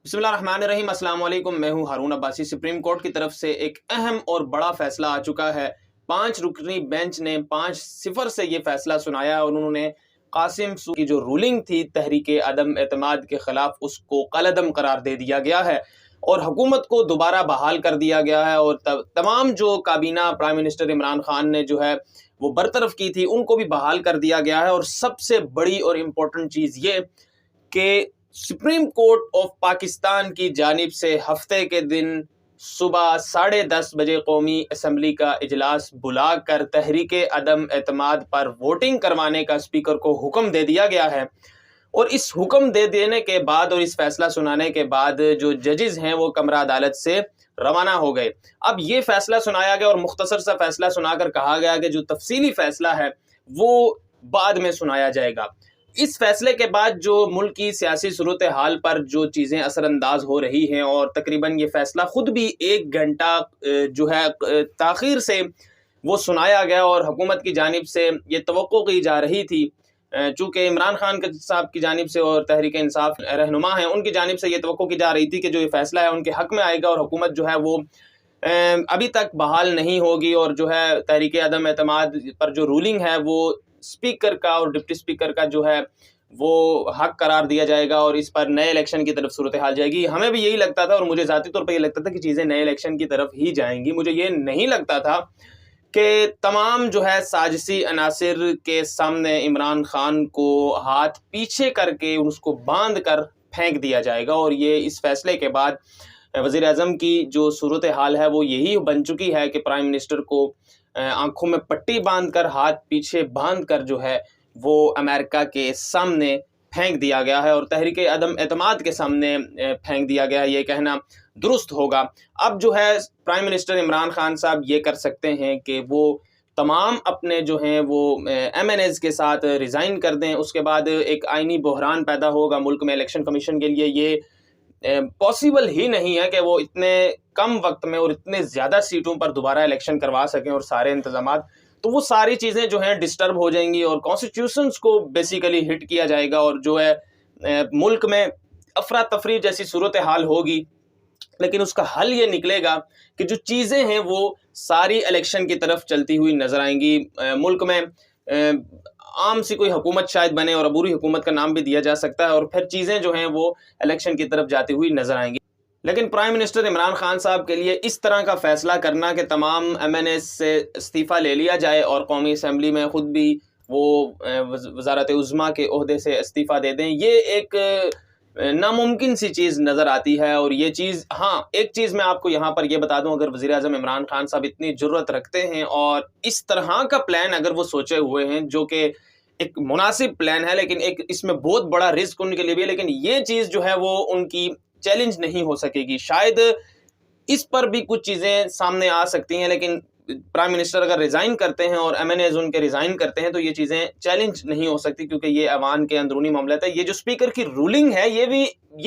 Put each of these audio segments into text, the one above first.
बिस्मिल्लाहिर्रहमानिर्रहीम, अस्सलाम वालेकुम। मैं हूं हारून अब्बासी। सुप्रीम कोर्ट की तरफ से एक अहम और बड़ा फैसला आ चुका है। 5 रुकनी बेंच ने 5-0 से ये फैसला सुनाया और उन्होंने कासिम सूद की जो रूलिंग थी तहरीक अदम एतमाद के खिलाफ, उसको कलअदम करार दे दिया गया है और हुकूमत को दोबारा बहाल कर दिया गया है। और तमाम जो काबीना प्राइम मिनिस्टर इमरान खान ने जो है वो बरतरफ की थी, उनको भी बहाल कर दिया गया है। और सबसे बड़ी और इम्पोर्टेंट चीज़ ये कि सुप्रीम कोर्ट ऑफ पाकिस्तान की जानिब से हफ्ते के दिन सुबह 10:30 बजे कौमी असम्बली का इजलास बुलाकर तहरीक अदम एतमाद पर वोटिंग करवाने का स्पीकर को हुक्म दे दिया गया है। और इस हुक्म दे देने के बाद और इस फैसला सुनाने के बाद जो जजेस हैं वो कमरा अदालत से रवाना हो गए। अब ये फैसला सुनाया गया और मुख्तसर सा फैसला सुनाकर कहा गया कि जो तफसीली फैसला है वो बाद में सुनाया जाएगा। इस फैसले के बाद जो मुल्क की सियासी सूरत हाल पर जो चीज़ें असरअंदाज हो रही हैं, और तकरीबन ये फैसला ख़ुद भी 1 घंटा जो है ताख़ीर से वो सुनाया गया। और हुकूमत की जानिब से ये तवक्को की जा रही थी, चूँकि इमरान खान साहब की जानिब से और तहरीक इंसाफ रहनुमा हैं, उनकी जानिब से ये तवक्को की जा रही थी कि जो ये फैसला है उनके हक़ में आएगा और हुकूमत जो है वो अभी तक बहाल नहीं होगी। और जो है तहरीक अदम एतमाद पर जो रूलिंग है वो स्पीकर का और डिप्टी स्पीकर का जो है वो हक करार दिया जाएगा और इस पर नए इलेक्शन की तरफ सूरत हाल जाएगी। हमें भी यही लगता था और मुझे ज़ाती तौर पर ये लगता था कि चीज़ें नए इलेक्शन की तरफ ही जाएंगी। मुझे ये नहीं लगता था कि तमाम जो है साजिशी अनासिर के सामने इमरान खान को हाथ पीछे करके उसको बांध कर फेंक दिया जाएगा। और ये इस फैसले के बाद वज़ीर आज़म की जो सूरत हाल है वो यही बन चुकी है कि प्राइम मिनिस्टर को आंखों में पट्टी बांधकर, हाथ पीछे बांधकर जो है वो अमेरिका के सामने फेंक दिया गया है और तहरीक अदम एतमाद के सामने फेंक दिया गया है, ये कहना दुरुस्त होगा। अब जो है प्राइम मिनिस्टर इमरान खान साहब ये कर सकते हैं कि वो तमाम अपने जो हैं वो MNAs के साथ रिज़ाइन कर दें। उसके बाद एक आइनी बहरान पैदा होगा मुल्क में। इलेक्शन कमीशन के लिए ये पॉसिबल ही नहीं है कि वो इतने कम वक्त में और इतने ज़्यादा सीटों पर दोबारा इलेक्शन करवा सकें और सारे इंतज़ामात, तो वो सारी चीज़ें जो हैं डिस्टर्ब हो जाएंगी और कॉन्स्टिट्यूशंस को बेसिकली हिट किया जाएगा और जो है मुल्क में अफरा तफरी जैसी सूरत हाल होगी। लेकिन उसका हल ये निकलेगा कि जो चीज़ें हैं वो सारी इलेक्शन की तरफ चलती हुई नज़र आएंगी। मुल्क में आम सी कोई हुकूमत शायद बने और अबूरी हुकूमत का नाम भी दिया जा सकता है और फिर चीज़ें जो हैं वो इलेक्शन की तरफ जाती हुई नज़र आएंगी। लेकिन प्राइम मिनिस्टर इमरान खान साहब के लिए इस तरह का फ़ैसला करना कि तमाम MNAs से इस्तीफ़ा ले लिया जाए और कौमी असम्बली में ख़ुद भी वो वज़ारत उज़्मा के ओहदे से इस्तीफ़ा दे दें, ये एक नामुमकिन सी चीज़ नज़र आती है। और ये चीज़, हाँ, एक चीज़ मैं आपको यहाँ पर ये बता दूँ, अगर वज़ीर आज़म इमरान खान साहब इतनी जुर्रत रखते हैं और इस तरह का प्लान अगर वो सोचे हुए हैं, जो कि एक मुनासिब प्लान है लेकिन एक इसमें बहुत बड़ा रिस्क उनके लिए भी है, लेकिन ये चीज़ जो है वो उनकी चैलेंज नहीं हो सकेगी। शायद इस पर भी कुछ चीज़ें सामने आ सकती हैं, लेकिन प्राइम मिनिस्टर अगर रिज़ाइन करते हैं और MNAs उनके रिज़ाइन करते हैं तो ये चीज़ें चैलेंज नहीं हो सकती, क्योंकि ये ऐवान के अंदरूनी मामलात है। ये जो स्पीकर की रूलिंग है ये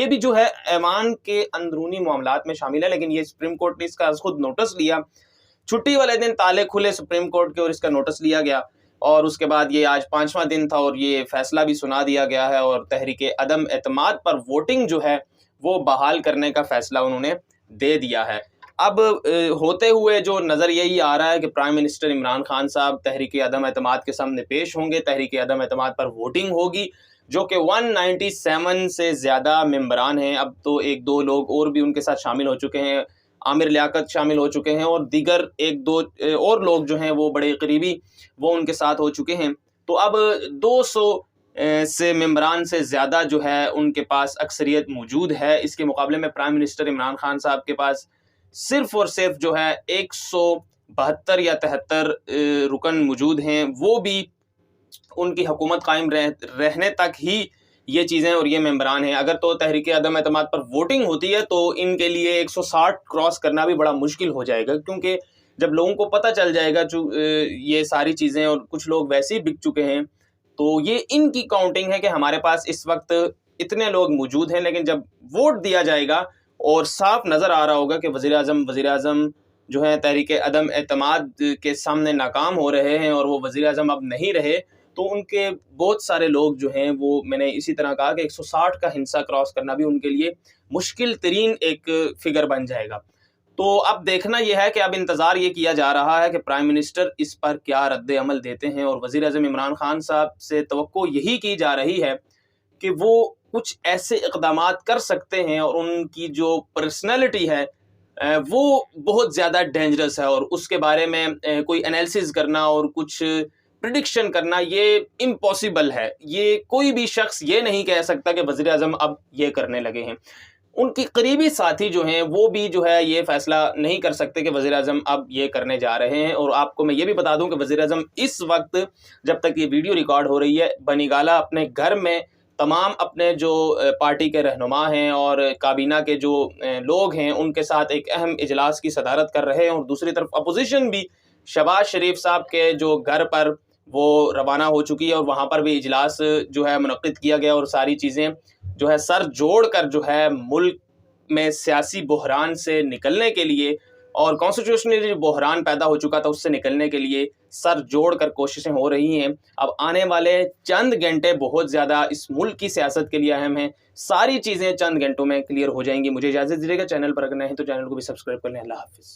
भी जो है ऐवान के अंदरूनी मामलात में शामिल है, लेकिन ये सुप्रीम कोर्ट ने इसका खुद नोटिस लिया। छुट्टी वाले दिन ताले खुले सुप्रीम कोर्ट के और इसका नोटिस लिया गया और उसके बाद ये आज 5वां दिन था और ये फैसला भी सुना दिया गया है और तहरीक अदम एतमाद पर वोटिंग जो है वो बहाल करने का फैसला उन्होंने दे दिया है। अब होते हुए जो नज़र यही आ रहा है कि प्राइम मिनिस्टर इमरान खान साहब तहरीक अदम एतमाद के सामने पेश होंगे। तहरीक अदम एतमाद पर वोटिंग होगी, जो कि 197 से ज़्यादा मेंबरान हैं। अब तो 1-2 लोग और भी उनके साथ शामिल हो चुके हैं, आमिर लियाकत शामिल हो चुके हैं और दीगर 1-2 और लोग जो हैं वो बड़े करीबी वो उनके साथ हो चुके हैं। तो अब 200 से मेंबरान से ज़्यादा जो है उनके पास अक्सरियत मौजूद है। इसके मुकाबले में प्राइम मिनिस्टर इमरान खान साहब के पास सिर्फ़ और सिर्फ जो है 172 या 73 रुकन मौजूद हैं। वो भी उनकी हुकूमत कायम रहने तक ही ये चीज़ें और ये मेंबरान हैं। अगर तो तहरीक अदम एतमाद पर वोटिंग होती है तो इनके लिए 160 क्रॉस करना भी बड़ा मुश्किल हो जाएगा, क्योंकि जब लोगों को पता चल जाएगा ये सारी चीज़ें और कुछ लोग वैसे ही बिक चुके हैं, तो ये इनकी काउंटिंग है कि हमारे पास इस वक्त इतने लोग मौजूद हैं। लेकिन जब वोट दिया जाएगा और साफ नज़र आ रहा होगा कि वज़ीर आज़म जो है तहरीक अदम एतमाद के सामने नाकाम हो रहे हैं और वो वज़ीर आज़म अब नहीं रहे, تو ان کے بہت سارے لوگ جو ہیں وہ میں نے اسی طرح کہا کہ 160 کا ہنسا کراس کرنا بھی ان کے لیے مشکل ترین ایک فگر بن جائے گا۔ تو اب دیکھنا یہ ہے کہ اب انتظار یہ کیا جا رہا ہے کہ پرائم منسٹر اس پر کیا رد عمل دیتے ہیں، اور وزیر اعظم عمران خان صاحب سے توقع یہی کی جا رہی ہے کہ وہ کچھ ایسے اقدامات کر سکتے ہیں، اور ان کی جو پرسنالٹی ہے وہ بہت زیادہ ڈینجرس ہے، اور اس کے بارے میں کوئی انالیسز کرنا اور کچھ پریڈکشن کرنا یہ امپاسبل ہے۔ یہ کوئی بھی شخص یہ نہیں کہہ سکتا کہ وزیر اعظم اب یہ کرنے لگے ہیں۔ ان کی قریبی ساتھی جو ہیں وہ بھی جو ہے یہ فیصلہ نہیں کر سکتے کہ وزیر اعظم اب یہ کرنے جا رہے ہیں۔ اور آپ کو میں یہ بھی بتا دوں کہ وزیر اعظم اس وقت جب تک یہ ویڈیو ریکارڈ ہو رہی ہے بنیگالہ اپنے گھر میں تمام اپنے جو پارٹی کے رہنما ہیں اور کابینہ کے جو لوگ ہیں ان کے ساتھ ایک اہم اجلاس کی صدارت کر رہے ہیں، اور دوسری طرف اپوزیشن بھی شہباز شریف صاحب کے جو گھر پر وہ روانہ ہو چکی ہے، اور وہاں پر بھی اجلاس جو ہے منعقد کیا گیا، اور ساری چیزیں جو ہے سر جوڑ کر جو ہے ملک میں سیاسی بحران سے نکلنے کے لیے اور کانسٹیٹیوشنل بحران پیدا ہو چکا تھا اس سے نکلنے کے لیے سر جوڑ کر کوششیں ہو رہی ہیں۔ اب آنے والے چند گھنٹے بہت زیادہ اس ملک کی سیاست کے لیے اہم ہیں، ساری چیزیں چند گھنٹوں میں کلیئر ہو جائیں گی۔ مجھے اجازت دیجیے گا، چینل پر اگر نہیں تو چینل کو بھی سبسکرائب کر لیں۔ اللہ حافظ۔